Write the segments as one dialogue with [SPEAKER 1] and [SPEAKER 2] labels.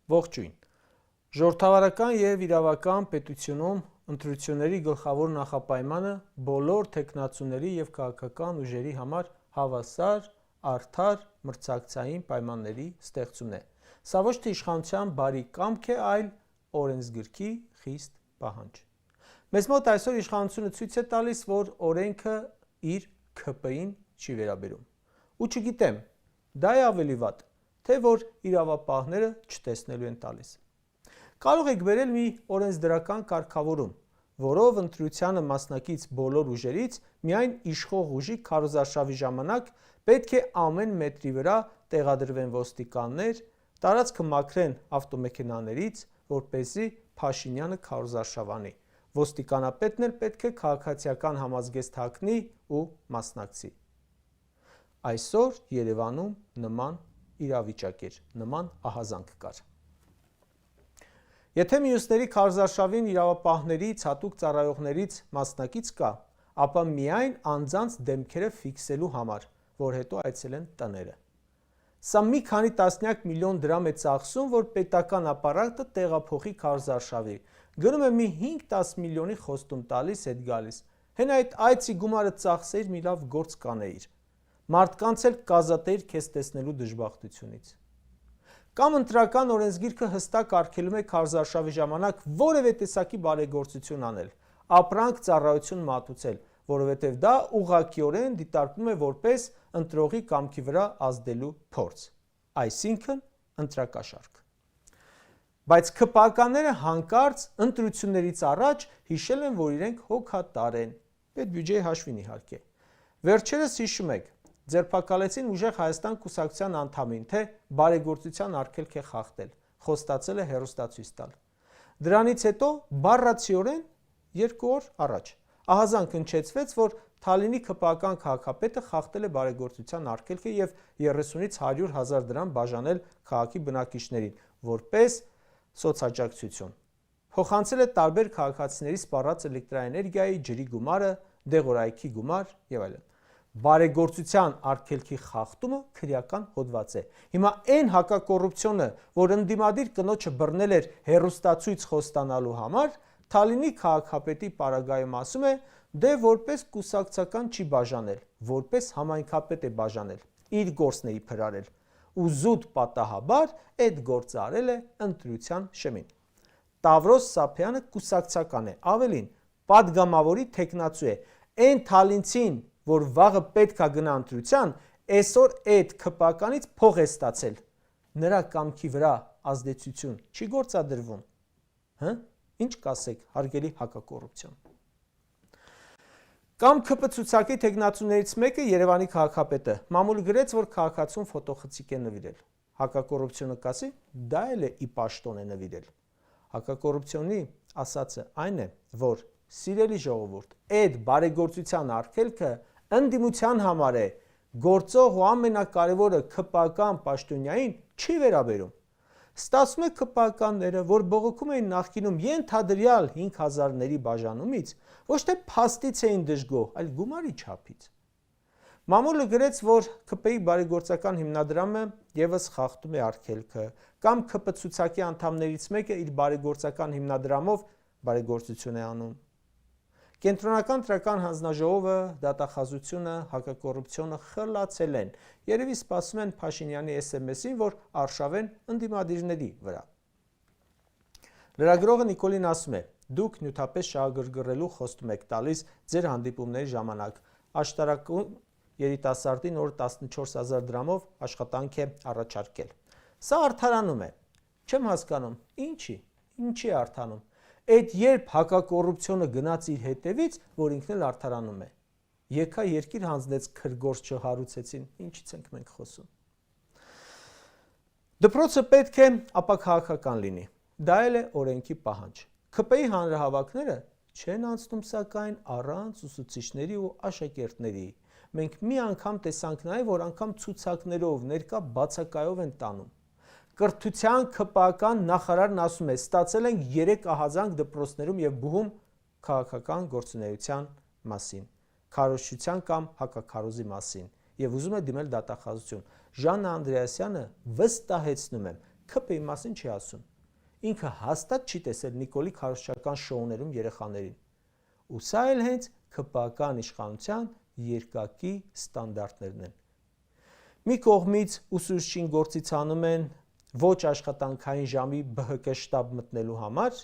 [SPEAKER 1] Ողջույն։ Ժողովրդավարական և իրավական պետությունում ընտրությունների գլխավոր նախապայմանը բոլոր թեկնածուների և քաղաքական ուժերի համար հավասար, արդար, մրցակցային պայմանների ստեղծումն է։ Սա ոչ թե իշխանության բարի կամք է, այլ օրենսգրքի խիստ պահանջ։ Մեզ մոտ այսօր իշխանությունը ցույց է տալիս, որ օրենքը իր ՔՊ-ին չի վերաբերում։ Ու չգիտեմ, դա է ավելի վատ, թե որ իրավապահները չտեսնելու են տալիս։ Կարող եք բերել մի օրենսդրական կարգավորում, որով ընտրությանը մասնակից բոլոր ուժերից միայն իշխող ուժի քարոզարշավի ժամանակ պետք է ամեն մետրի վրա տեղադրվեն ոստիկաններ, տարածքը մաքրեն ավտոմեքենաներից, որպեսզի Փաշինյանը քարոզարշավանի։ Ոստիկանապետն էլ պետք է քաղաքացիական համազգեստ հագնի ու մասնակցի։ Այսօր Երևանում նման իրավիճակ էր, նման ահազանգ կար։ Եթե մյուսների քարոզարշավին իրավապահներից, հատուկ ծառայողներից մասնակից կա, ապա միայն անձանց դեմքերը ֆիքսելու համար, որ հետո այցելեն տները։ Սա մի քանի տասնյակ միլիոն դրամ է ծախսում, որ պետական ապարատը տեղափոխի քարոզարշավի, գնում է մի 5-10 միլիոնի խոստում տալիս, հետ գալիս։ Հեն այդ այցի գումարը ծախսեիր, մի լավ գործ կանեիր։ Մարդկանց էլ կազատեիր քեզ տեսնելու դժբախտությունից։ Կամ ընտրական օրենսգիրքը հստակ արգելում է քարոզարշավի ժամանակ որևէ տեսակի բարեգործություն անել, ապրանք ծառայություն մատուցել, որովհետև դա ուղղակիորեն դիտարկվում է որպես ընտրողի կամքի վրա ազդելու փորձ, այսինքն ընտրակաշառք։ Բայց ՔՊԱ-ականները հանկարծ ընտրություններից առաջ հիշել են, որ իրենք հոգատար են, պետբյուջեի հաշվին իհարկե։ Վերջերս հիշում եք, ձերբակալեցին ուժեղ Հայաստան կուսակցության անդամին, թե բարեգործության արգելք է խախտել, խոստացել է հեռուստացույց տալ։ Դրանից հետո բառացիորեն 2 օր առաջ ահազանգ հնչեցվեց, որ Թալինի ՔՊԱ-ական քաղաքապետը խախտել է բարեգործության արգելքը և 30-ից 100 հազար դրամ բաժանել քաղաքի բնակիչներին, որպես սոցաջակցություն։ Փոխանցել է տարբեր քաղաքացիների սպառած էլեկտրաէներգիայի, ջրի գումարը, դեղորայքի գումար և այլն։ Բարեգործության արգելքի խախտումը քրեական հոդված է։ Հիմա այն հակակոռուպցիոնը, որ ընդդիմադիր կնոջը բռնել էր հեռուստացույց խոստանալու համար, Թալինի քաղաքապետի պարագայում ասում է, դե որպես կուսակցական չի բաժանել, որպես համայնքապետ է բաժանել, իր գործն է իբր արել, ու զուտ պատահաբար այդ գործը արել է ընտրության շեմին։ Տավրոս Սափյանը կուսակցական է, ավելին, պատգամավորի թեկնածու է, այն Թալինցին, որ վաղը պետք է գնա ընտրության, այսօր այդ ՔՊԱ-ականից փող է ստացել, նրա կամքի վրա ազդեցություն չի գործադրվում։ Ինչ կասեք, հարգելի հակակոռուպցիոն։ Կամ ՔՊ ցուցակի թեկնածուներից մեկը Երևանի քաղաքապետը մամուլ գրեց, որ քաղաքացուն ֆոտոխցիկ է նվիրել։ Հակակոռուպցիոնը կասի, դա էլ է ի պաշտոն է նվիրել։ Հակակոռուպցիոնի ասածը այն է, որ սիրելի ժողովուրդ, այդ բարեգործության արգելքը ընդդիմության համար է, գործող ու ամենակարևորը ՔՊԱ-ական պաշտոնյային չի վերաբերում։ Ստացվում է ՔՊԱ-ականները, որ բողոքում էին նախկինում ենթադրյալ 5000-ների բաժանումից, ոչ թե փաստից էին դժգոհ, այլ գումարի չափից։ Մամուլը գրեց, որ ՔՊ-ի բարեգործական հիմնադրամը ևս խախտում է արգելքը, կամ ՔՊ ցուցակի անդամներից մեկը իր բարեգործական հիմնադրամով բարեգործություն է անում։ Կենտրոնական տրական հանձնաժողովը, դատախազությունը, հակակոռուպցիոնը խլացել են, երևի սպասում են Փաշինյանի SMS-ին, որ արշավեն ընդդիմադիրների վրա։ Լրագրողը Նիկոլին ասում է. դուք նյութապես շահագրգռելու խոստում եք տալիս ձեր հանդիպումների ժամանակ, աշտարակում երիտասարդին օր 14000 դրամով աշխատանք է առաջարկել։ Սա արդարանում է։ Չեմ հասկանում, ինչի է արդարանում։ Այդ երբ հակակոռուպցիոնը գնաց իր հետևից, որ ինքն էլ արդարանում է։ Եկա երկիր հանձնեց քրգործ չհարուցեցին, ինչից ենք մենք խոսում։ Դպրոցը պետք է ապաքաղաքական լինի, դա էլ է օրենքի պահանջ։ ՔՊ-ի հանրահավաքները չեն անցնում սակայն առանց ուսուցիչների ու աշակերտների։ Մենք մի անգամ տեսանք նաև, որ անգամ ցուցակներով, ներկա բացակայով են տանում։ Կրթության ՔՊԱ-ական նախարարն ասում է, ստացել ենք 3 ահազանգ դպրոցներում և բուհում քաղաքական գործունեության մասին, քարոզչության կամ հակաքարոզի մասին, և ուզում է դիմել դատախազություն։ Ժաննա Անդրեասյանը վստահեցնում եմ, ՔՊ-ի մասին չի ասում։ Ինքը հաստատ չի տեսել Նիկոլի քարոզչական շոուներում երեխաներին։ Ու սա էլ հենց ՔՊ-ական իշխանության երկակի ստանդարտներն են։ Մի կողմից ուսուցչին գործից հանում են ոչ աշխատանքային ժամի ԲՀԿ շտաբ մտնելու համար,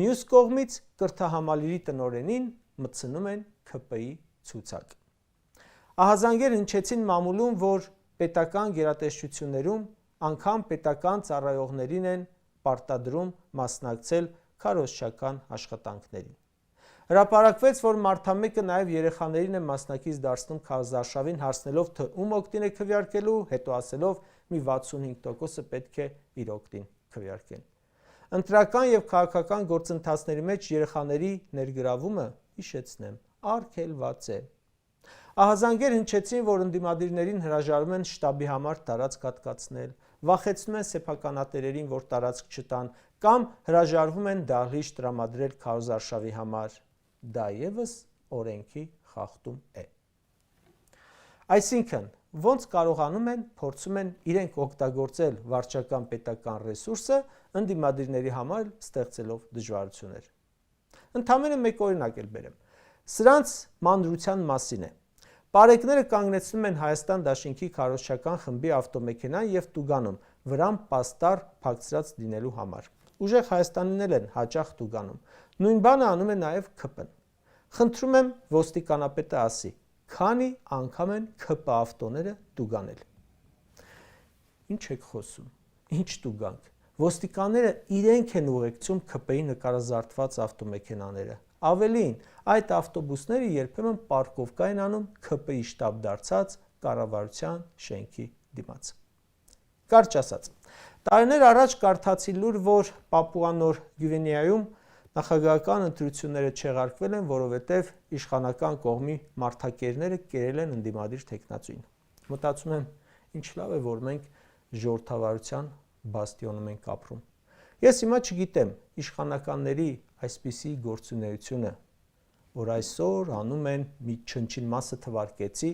[SPEAKER 1] մյուս կողմից կրթահամալիրի տնօրենին մտցնում են ՔՊ-ի ցուցակ։ Ահազանգեր հնչեցին մամուլում, որ պետական գերատեսչություններում անգամ պետական ծառայողներին են պարտադրում մասնակցել քարոզչական աշխատանքներին։ Հրապարակվեց, որ մարդամեկը նաև երեխաներին է մասնակից դարձնում քարոզարշավին, հարցնելով, թե ում օգտին է քվեարկելու, հետո ասելով մի 65%-ը պետք է իր օգտին քվեարկեն։ Ընտրական եւ քաղաքական գործընթացների մեջ երեխաների ներգրավումը, հիշեցնեմ, արգելված է։ Ահազանգեր հնչեցին, որ ընդդիմադիրներին հրաժարվում են շտաբի համար տարածք հատկացնել, վախեցնում են սեփականատերերին, որ տարածք չտան, կամ հրաժարվում են դահլիճ տրամադրել քարոզարշավի համար։ Դա ևս օրենքի խախտում է։ Այսինքն, ոնց կարողանում են, փորձում են իրենք օգտագործել վարչական պետական ռեսուրսը ընդդիմադիրների համար ստեղծելով դժվարություններ։ Ընդամենը մեկ օրինակ էլ բերեմ։ Սրանց մանրության մասին է։ Պարեկները կանգնեցնում են Հայաստան Դաշինքի քարոզչական խմբի ավտոմեքենան եւ տուգանում, վրան պաստառ փակցրած լինելու համար։ Ուժեղ Հայաստանին են հաճախ տուգանում։ Նույն բանը անում է նաեւ ՔՊ-ն։ Խնդրում եմ ոստիկանապետը ասի, քանի անգամ են ՔՊ ավտոները տուգանել։ Ինչ եք խոսում։ Ինչ տուգանք։ Ոստիկանները իրենք են ուղեկցում ՔՊ-ի նկարազարդված ավտոմեքենաները։ Ավելին, այդ ավտոբուսները երբեմն պարկովկա են անում ՔՊ-ի շտաբ դարձած կառավարության շենքի դիմաց։ Կարճ ասած, տարիներ առաջ կարդացի լուր, որ Պապուա Նոր Գվինեայում նախագահական ընտրությունները չեղարկվել են, որովհետև իշխանական կողմի մարդակերները կերել են ընդդիմադիր թեկնածուին։ Մտածում եմ, ինչ լավ է, որ մենք ժողովրդավարության բաստիոնում ենք ապրում։ Ես հիմա չգիտեմ իշխանականների այսպիսի գործունեությունը, որ այսօր անում են մի չնչին մասը թվարկեցի,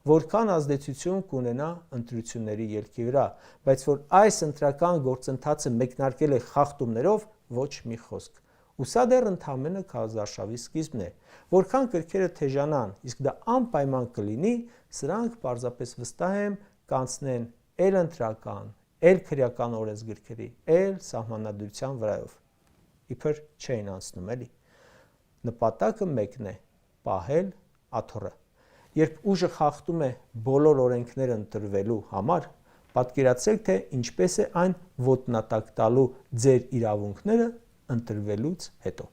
[SPEAKER 1] որքան ազդեցություն կունենա ընտրությունների ելքի վրա, բայց որ այս ընտրական գործընթացը մեկնարկել է խախտումներով, ոչ մի խոսք։ Ու սա դեռ ընդամենը քարոզարշավի սկիզբն է, որքան կրքերը թեժանան, իսկ դա անպայման կլինի, սրանք պարզապես վստահ եմ կանցնեն էլ ընտրական, էլ քրեական օրենսգրքերի, էլ սահմանադրության վրայով։ Իբր չէին անցնում էլի։ Նպատակը մեկն է՝ պահել աթոռը։ Երբ ուժը խախտում է բոլոր օրենքները ընտրվելու համար, պատկերացրեք, թե ինչպես է այն ոտնատակ տալու ձեր իրավունքները ընտրվելուց հետո։